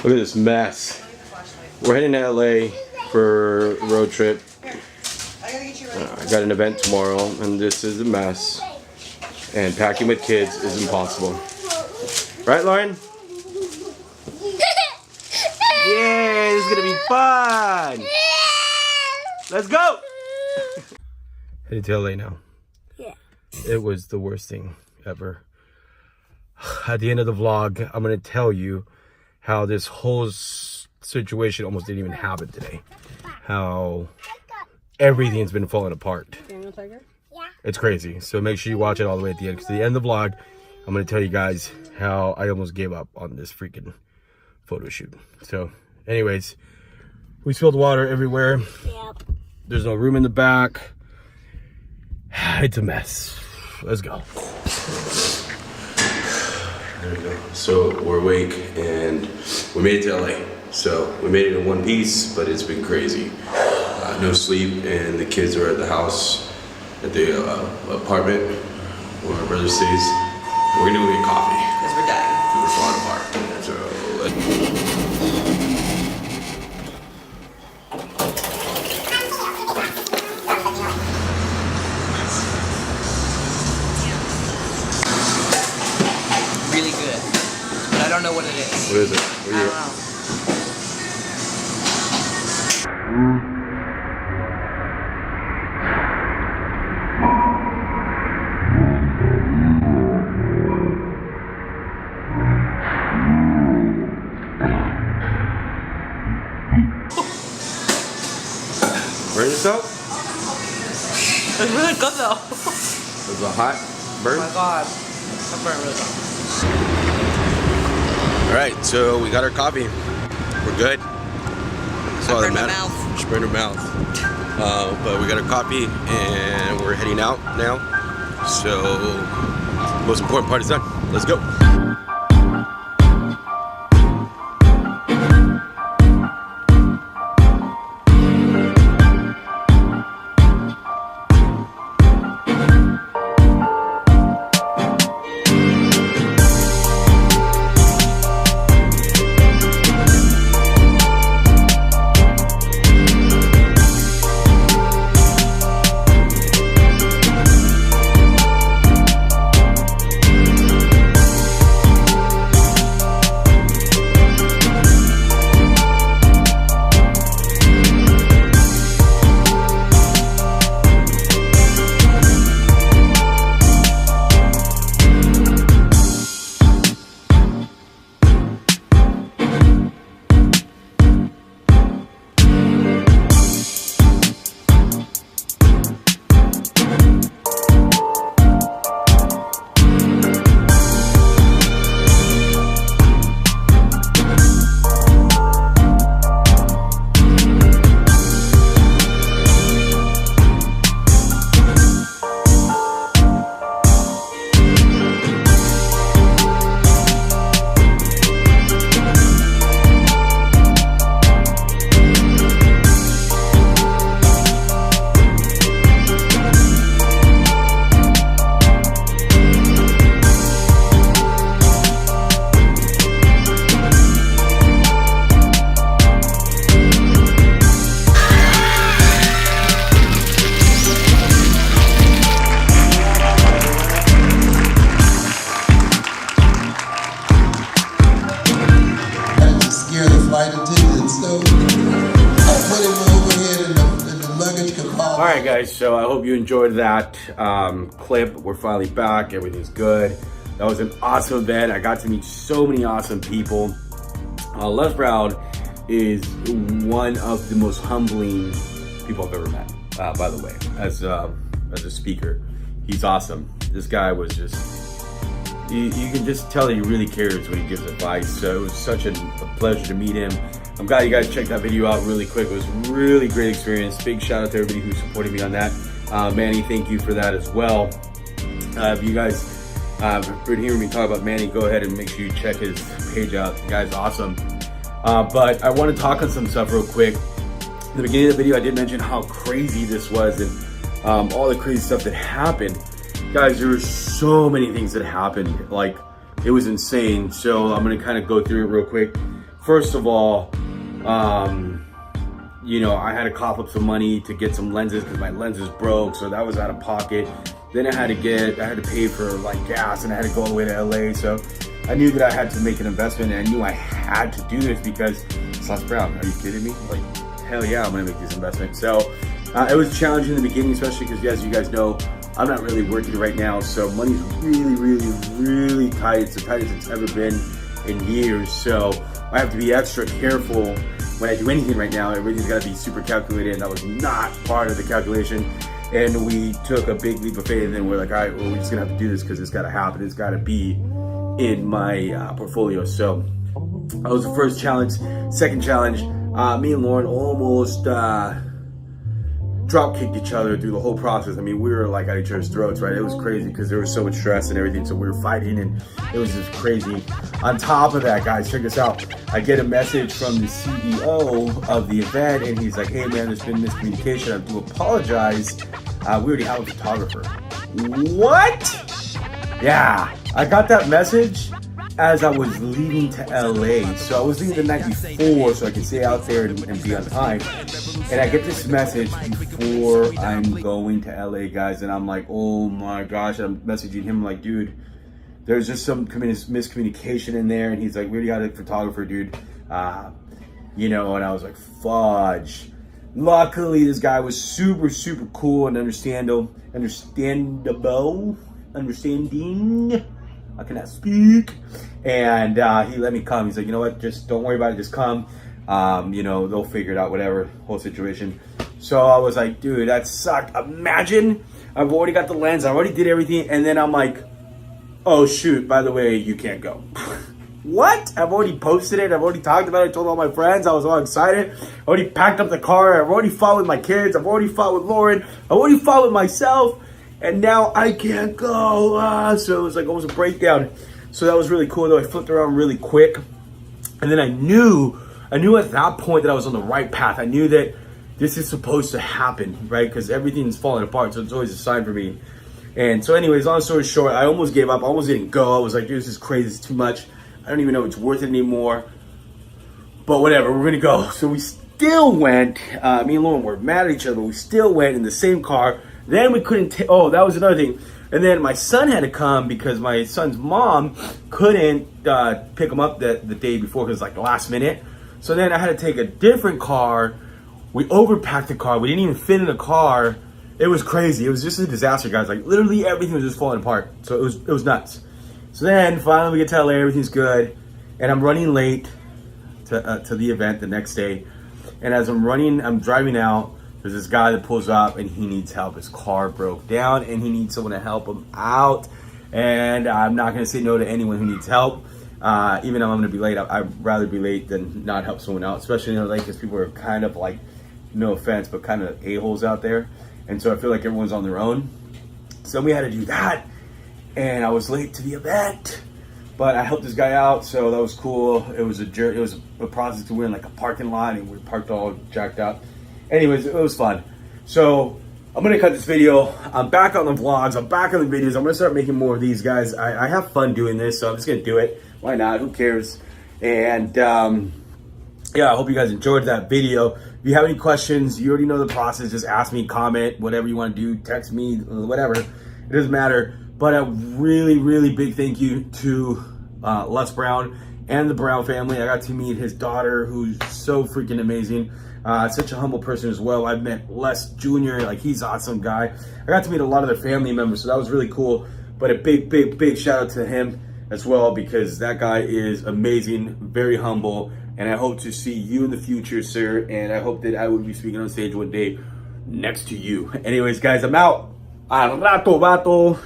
Look at this mess. We're heading to LA for a road trip. I got an event tomorrow, and this is a mess. And packing with kids is impossible. Right, Lauren? Yay, this is gonna be fun! Let's go! Headed to LA now. Yeah. It was the worst thing ever. At the end of the vlog, I'm gonna tell you how this whole situation almost didn't even happen today. How everything's been falling apart. Yeah. It's crazy. So make sure you watch it all the way at the end, because at the end of the vlog, I'm gonna tell you guys how I almost gave up on this freaking photo shoot. So anyways, we spilled water everywhere. Yep. There's no room in the back. It's a mess. Let's go. There we go. So we're awake and we made it to LA. So we made it in one piece, but it's been crazy. No sleep, and the kids are at the house, at the apartment where my brother stays. We're gonna go get coffee. Because we're dying. We're falling apart. So really good. But I don't know what it is. what is it? What I don't know. Burn yourself? It's really good though. Is it hot? Burn? Oh my god. That burned really good. Alright, so we got our coffee. We're good. I burned my mouth. She burned her mouth. But we got our coffee and we're heading out now. So, the most important part is done. Let's go. Alright guys, so I hope you enjoyed that clip. We're finally back, everything's good. That was an awesome event. I got to meet so many awesome people. Les Brown is one of the most humbling people I've ever met, by the way, as a speaker. He's awesome. This guy was just, you can just tell that he really cares when he gives advice. So it was such a pleasure to meet him. I'm glad you guys checked that video out really quick. It was a really great experience. Big shout out to everybody who supported me on that. Manny, thank you for that as well. If you guys have been hearing me talk about Manny, go ahead and make sure you check his page out. The guy's awesome. But I want to talk on some stuff real quick. In the beginning of the video, I did mention how crazy this was and all the crazy stuff that happened. Guys, there were so many things that happened. Like, it was insane. So I'm going to kind of go through it real quick. first of all, you know, I had to cough up some money to get some lenses because my lenses broke, so that was out of pocket. Then I had to pay for like gas, and I had to go all the way to LA. So I knew that I had to make an investment, and I knew I had to do this because Sauce Brown, are you kidding me? Like, hell yeah, I'm gonna make this investment. So it was challenging in the beginning, especially because, as you guys know, I'm not really working right now. So money's really, really, really tight. It's the tightest it's ever been in years. So I have to be extra careful when I do anything right now. Everything's gotta be super calculated, and that was not part of the calculation. And we took a big leap of faith, and then we're like, all right, well, we're just gonna have to do this because it's gotta happen. It's gotta be in my portfolio. So that was the first challenge. Second challenge, me and Lauren almost drop kicked each other through the whole process. I mean, we were like at each other's throats, right? It was crazy because there was so much stress and everything. So we were fighting, and it was just crazy. On top of that, guys, check this out. I get a message from the CEO of the event, and he's like, hey man, there's been miscommunication. I do apologize. We already have a photographer. What? Yeah, I got that message as I was leaving to LA. So I was leaving the night before so I could stay out there and be on time. And I get this message before I'm going to LA, guys. And I'm like, oh my gosh. I'm messaging him like, dude, there's just some miscommunication in there. And he's like, we already got a photographer, dude. You know, and I was like, fudge. Luckily, this guy was super, super cool and understanding. I cannot speak. And he let me come. He's like, you know what? Just don't worry about it. Just come. You know, they'll figure it out, whatever, whole situation. So I was like, dude, that sucked. Imagine I've already got the lens. I already did everything. And then I'm like, oh, shoot, by the way, you can't go. What? I've already posted it. I've already talked about it. I told all my friends. I was all excited. I already packed up the car. I've already fought with my kids. I've already fought with Lauren. I've already fought with myself. And now I can't go. So it was like almost a breakdown. So that was really cool, though. I flipped around really quick. And then I knew at that point that I was on the right path. I knew that this is supposed to happen, right? Because everything's falling apart. So it's always a sign for me. And so anyways, long story short, I almost gave up. I almost didn't go. I was like, dude, this is crazy. It's too much. I don't even know if it's worth it anymore. But whatever, we're going to go. So we still went. Me and Lauren were mad at each other. We still went in the same car. Then we couldn't, oh, that was another thing. And then my son had to come because my son's mom couldn't pick him up the day before because like the last minute. So then I had to take a different car. We overpacked the car. We didn't even fit in the car. It was crazy. It was just a disaster, guys. Like literally everything was just falling apart. So it was nuts. So then finally we get to LA, everything's good. And I'm running late to the event the next day. And as I'm driving out, there's this guy that pulls up and he needs help. His car broke down and he needs someone to help him out. And I'm not gonna say no to anyone who needs help. Even though I'm gonna be late, I'd rather be late than not help someone out, especially in LA because people are kind of like, no offense, but kind of a-holes out there. And so I feel like everyone's on their own. So we had to do that. And I was late to the event, but I helped this guy out, so that was cool. It was a process to win like a parking lot, and we parked all jacked up. Anyways, it was fun. So I'm gonna cut this video. I'm back on the vlogs. I'm back on the videos. I'm gonna start making more of these, guys. I have fun doing this, so I'm just gonna do it. Why not? Who cares? And yeah, I hope you guys enjoyed that video. If you have any questions, you already know the process. Just ask me, comment, whatever you want to do. Text me, whatever. It doesn't matter. But a really, really big thank you to Les Brown and the Brown family. I got to meet his daughter, who's so freaking amazing. Such a humble person as well. I've met Les Jr., like he's an awesome guy. I got to meet a lot of their family members, so that was really cool. But a big, big, big shout out to him as well, because that guy is amazing, very humble. And I hope to see you in the future, sir. And I hope that I will be speaking on stage one day next to you. Anyways, guys, I'm out. Al rato, vato.